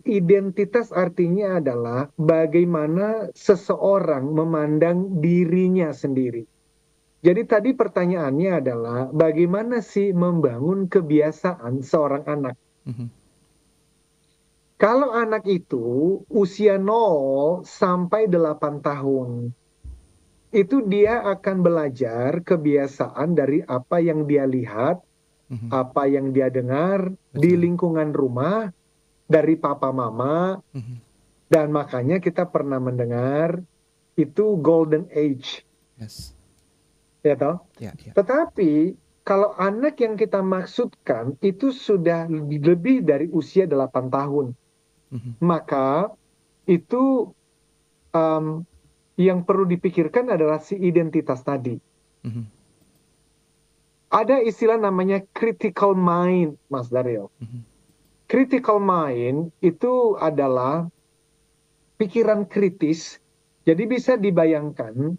Identitas artinya adalah bagaimana seseorang memandang dirinya sendiri. Jadi tadi pertanyaannya adalah bagaimana sih membangun kebiasaan seorang anak. Kalau anak itu usia 0 sampai 8 tahun, itu dia akan belajar kebiasaan dari apa yang dia lihat, apa yang dia dengar di lingkungan rumah, dari papa mama, dan makanya kita pernah mendengar itu golden age. Yes. Ya toh? Ya. Tetapi kalau anak yang kita maksudkan itu sudah lebih dari usia 8 tahun. Maka itu yang perlu dipikirkan adalah si identitas tadi. Ada istilah namanya critical mind, Mas Daryl. Critical mind itu adalah pikiran kritis. Jadi bisa dibayangkan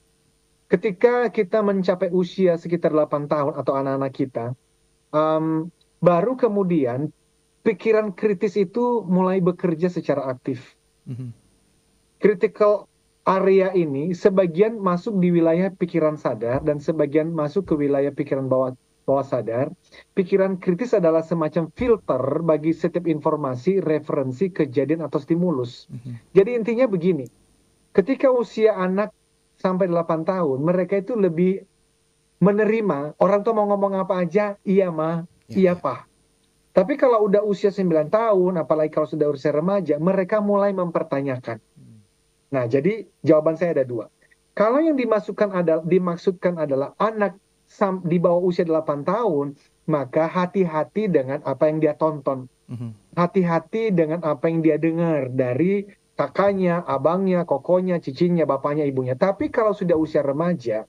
ketika kita mencapai usia sekitar 8 tahun atau anak-anak kita, baru kemudian pikiran kritis itu mulai bekerja secara aktif. Critical area ini sebagian masuk di wilayah pikiran sadar dan sebagian masuk ke wilayah pikiran bawah sadar. Pikiran kritis adalah semacam filter bagi setiap informasi, referensi, kejadian atau stimulus. Jadi intinya begini, ketika usia anak sampai 8 tahun, mereka itu lebih menerima, orang tua mau ngomong apa aja, iya ma, iya pak. Tapi kalau udah usia 9 tahun, apalagi kalau sudah usia remaja, mereka mulai mempertanyakan. Nah, jadi jawaban saya ada 2. Kalau yang dimaksudkan adalah anak di bawah usia 8 tahun, maka hati-hati dengan apa yang dia tonton. Hati-hati dengan apa yang dia dengar dari kakaknya, abangnya, kokonya, cicinya, bapaknya, ibunya. Tapi kalau sudah usia remaja,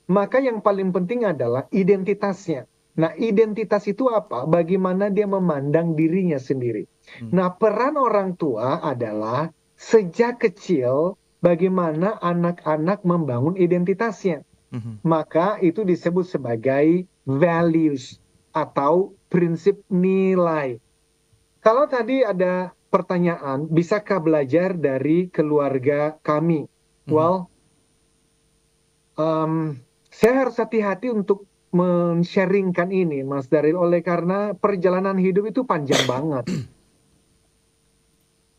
maka yang paling penting adalah identitasnya. Nah, identitas itu apa? Bagaimana dia memandang dirinya sendiri. Nah, peran orang tua adalah sejak kecil bagaimana anak-anak membangun identitasnya. Maka itu disebut sebagai values atau prinsip nilai. Kalau tadi ada pertanyaan, bisakah belajar dari keluarga kami? Well, saya harus hati-hati untuk men-sharingkan ini, Mas Daryl, oleh karena perjalanan hidup itu panjang banget.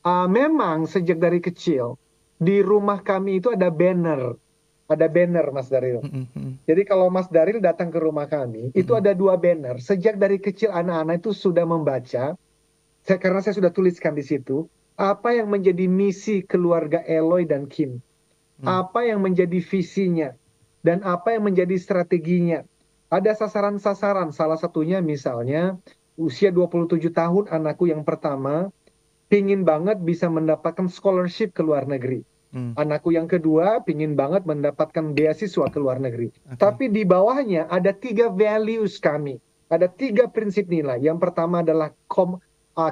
Memang sejak dari kecil, di rumah kami itu ada banner, Mas Daryl. Jadi kalau Mas Daryl datang ke rumah kami, itu ada 2 banner. Sejak dari kecil anak-anak itu sudah membaca, karena saya sudah tuliskan di situ, apa yang menjadi misi keluarga Eloy dan Kim. Apa yang menjadi visinya, dan apa yang menjadi strateginya. Ada sasaran-sasaran, salah satunya misalnya usia 27 tahun anakku yang pertama pingin banget bisa mendapatkan scholarship ke luar negeri. Anakku yang kedua pingin banget mendapatkan beasiswa ke luar negeri. Tapi di bawahnya ada 3 values kami. Ada 3 prinsip nilai. Yang pertama adalah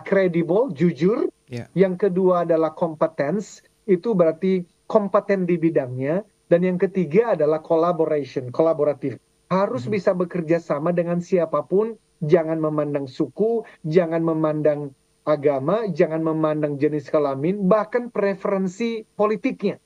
credible, jujur. Yang kedua adalah competence, itu berarti kompeten di bidangnya. Dan yang ketiga adalah collaboration, kolaboratif. Harus bisa bekerja sama dengan siapapun, jangan memandang suku, jangan memandang agama, jangan memandang jenis kelamin, bahkan preferensi politiknya.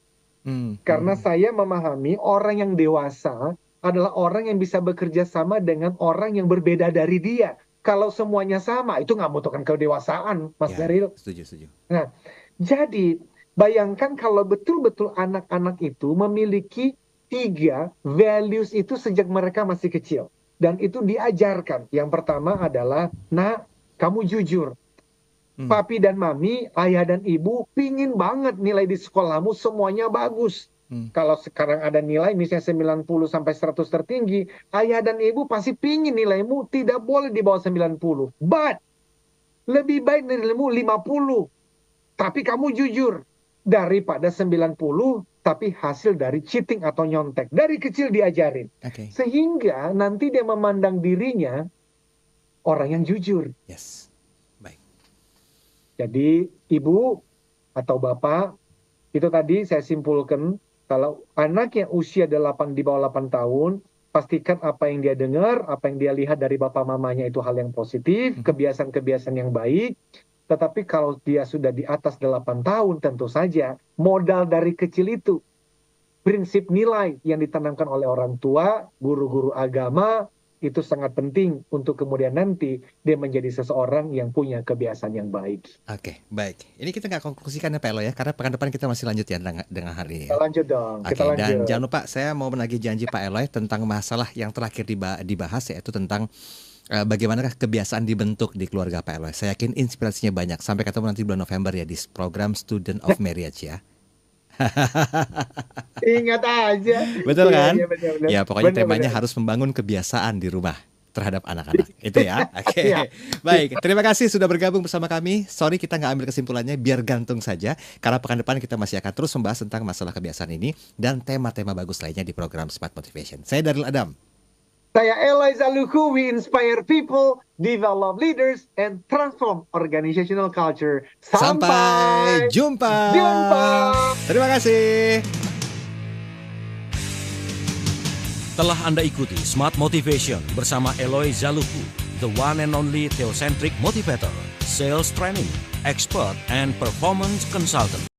Karena saya memahami orang yang dewasa adalah orang yang bisa bekerja sama dengan orang yang berbeda dari dia. Kalau semuanya sama, itu nggak membutuhkan kedewasaan, Mas Daryl. Setuju. Nah, jadi bayangkan kalau betul-betul anak-anak itu memiliki 3 values itu sejak mereka masih kecil. Dan itu diajarkan. Yang pertama adalah, nak, kamu jujur. Papi dan mami, ayah dan ibu pingin banget nilai di sekolahmu semuanya bagus. Kalau sekarang ada nilai misalnya 90 sampai 100 tertinggi, ayah dan ibu pasti pingin nilaimu tidak boleh di bawah 90. But, lebih baik nilaimu 50. Tapi kamu jujur. Daripada 90, tapi hasil dari cheating atau nyontek. Dari kecil diajarin. Sehingga nanti dia memandang dirinya orang yang jujur. Yes. Baik. Jadi ibu atau bapak, itu tadi saya simpulkan, kalau anak yang usia di bawah 8 tahun, pastikan apa yang dia dengar, apa yang dia lihat dari bapak mamanya itu hal yang positif, kebiasaan-kebiasaan yang baik. Tetapi kalau dia sudah di atas 8 tahun, tentu saja modal dari kecil itu, prinsip nilai yang ditanamkan oleh orang tua, guru-guru agama, itu sangat penting untuk kemudian nanti dia menjadi seseorang yang punya kebiasaan yang baik. Oke, baik. Ini kita nggak konklusikan ya Pak Eloy ya, karena pekan depan kita masih lanjut ya dengan hari ini. Kita lanjut dong. Oke, dan jangan lupa saya mau menagih janji Pak Eloy tentang masalah yang terakhir dibahas, yaitu tentang bagaimanakah kebiasaan dibentuk di keluarga Pak Eloy. Saya yakin inspirasinya banyak. Sampai ketemu nanti bulan November ya di program Student of Marriage ya. Ingat aja. Betul kan? Iya, betul. Ya pokoknya temanya harus membangun kebiasaan di rumah terhadap anak-anak. Itu ya. Oke. Baik, terima kasih sudah bergabung bersama kami. Sorry kita nggak ambil kesimpulannya, biar gantung saja. Karena pekan depan kita masih akan terus membahas tentang masalah kebiasaan ini dan tema-tema bagus lainnya di program Smart Motivation. Saya Daryl Adam. Saya Eloy Zaluku, we inspire people, develop leaders, and transform organizational culture. Sampai jumpa. Terima kasih. Telah Anda ikuti Smart Motivation bersama Eloy Zaluku, the one and only theocentric motivator, sales training, expert, and performance consultant.